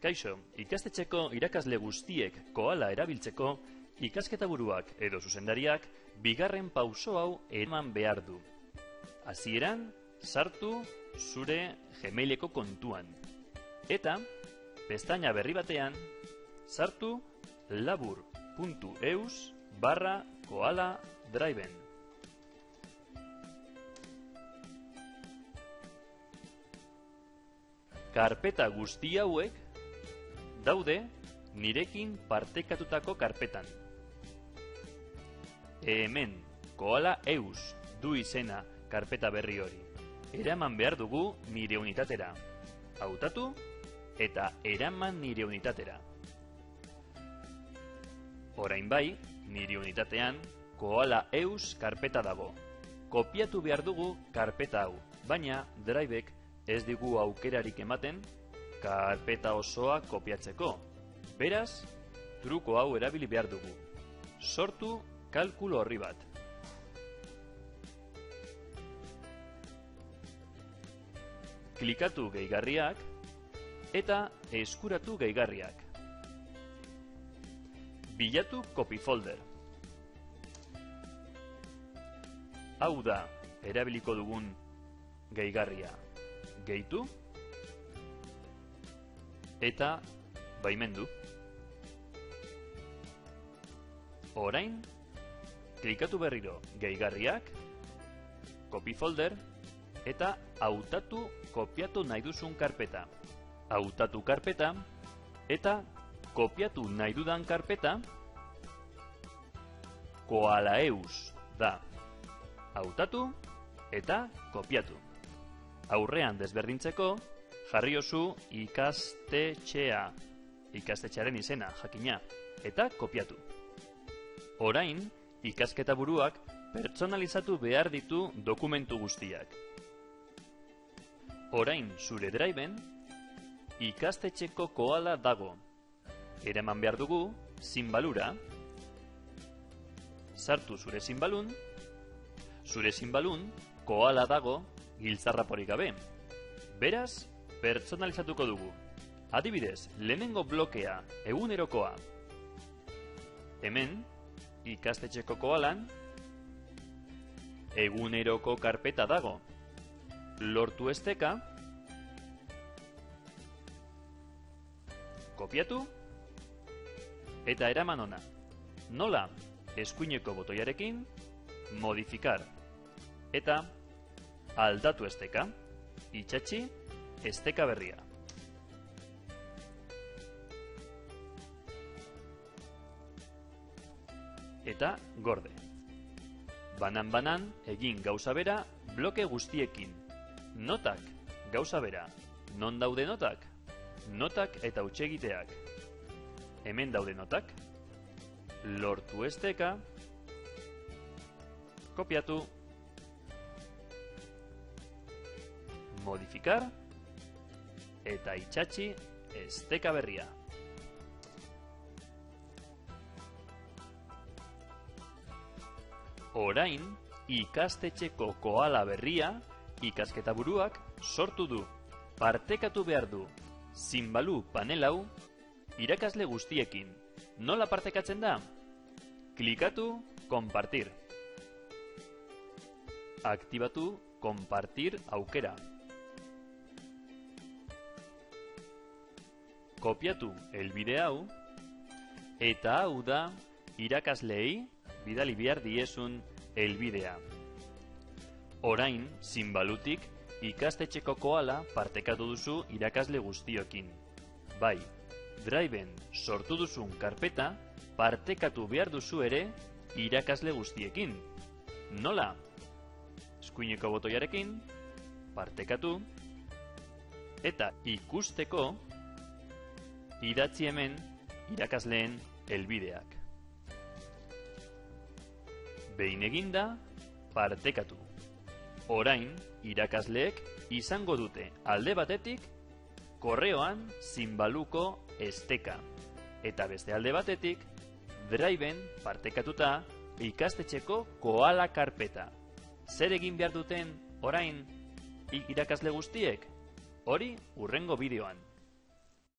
Kaixo, ikastetxeko irakasle guztiek koala erabiltzeko, ikasketa buruak edo zuzendariak bigarren pauso hau eman behar du. Hasieran, sartu zure Gmaileko kontuan. Eta, pestaina berri batean, sartu labur.eus/koala-driven. Karpeta guzti hauek daude nirekin partekatutako karpetan. Hemen, koala eus du izena karpeta berri hori. Eraman behar dugu nire unitatera. Hautatu eta eraman nire unitatera. Orain bai, nire unitatean koala eus karpeta dago. Kopiatu behar dugu karpeta hau, baina Drivek ez digu aukerarik ematen karpeta osoa kopiatzeko. Beraz, truko hau erabili behar dugu. Sortu kalkulu orri bat. Klikatu gehigarriak eta eskuratu gehigarriak. Bilatu copy folder. Hau da erabiliko dugun gehigarria. Gehitu eta baimendu. Orain, klikatu berriro gehigarriak, copy folder eta hautatu kopiatu nahi duzun karpeta. Hautatu karpeta eta kopiatu nahi dudan karpeta koala eus da. Hautatu eta kopiatu. Aurrean desberdintzeko, jarriozu ikastetxea, ikastetxearen izena, jakina, eta kopiatu. Orain, ikasketa buruak pertsonalizatu behar ditu dokumentu guztiak. Orain, zure Driven, ikastetxeko koala dago. Eraman behar dugu, sinbalura. Sartu zure sinbalun koala dago, giltzarraporik gabe. Beraz, pertsonalizatuko dugu. Adibidez, lehenengo blokea, egunerokoa. Hemen, ikastetxeko koalan, eguneroko karpeta dago. Lortu esteka, kopiatu, eta eraman ona. Nola? Eskuineko botoiarekin, modifikar, eta aldatu esteka, itxatxi, esteka berria. Eta gorde. Banan-banan egin gauza bera bloke guztiekin. Notak, gauza bera. Non daude notak? Notak eta hutsegiteak. Hemen daude notak. Lortu esteka, kopiatu, modifikar eta itxatxi esteka berria. Orain, ikastetxeko koala berria ikasketa buruak sortu du. Partekatu behar du. Sinbalu panel hau irakasle guztiekin. Nola partekatzen da? Klikatu Compartir. Aktibatu Compartir aukera. Kopiatu helbide hau, eta hau da irakasleei bidali behar diezun helbidea. Orain, sinbalutik ikastetxeko koala partekatu duzu irakasle guztiokin. Bai, Driven sortu duzun karpeta partekatu behar duzu ere irakasle guztiekin. Nola? Eskuineko botoiarekin, partekatu, eta ikusteko idatzi hemen irakasleen helbideak. Behin eginda, partekatu. Orain, irakasleek izango dute alde batetik korreoan sinbaluko esteka. Eta beste alde batetik, Driven partekatuta ikastetxeko koala karpeta. Zer egin behar duten orain irakasle guztiek? Hori hurrengo bideoan.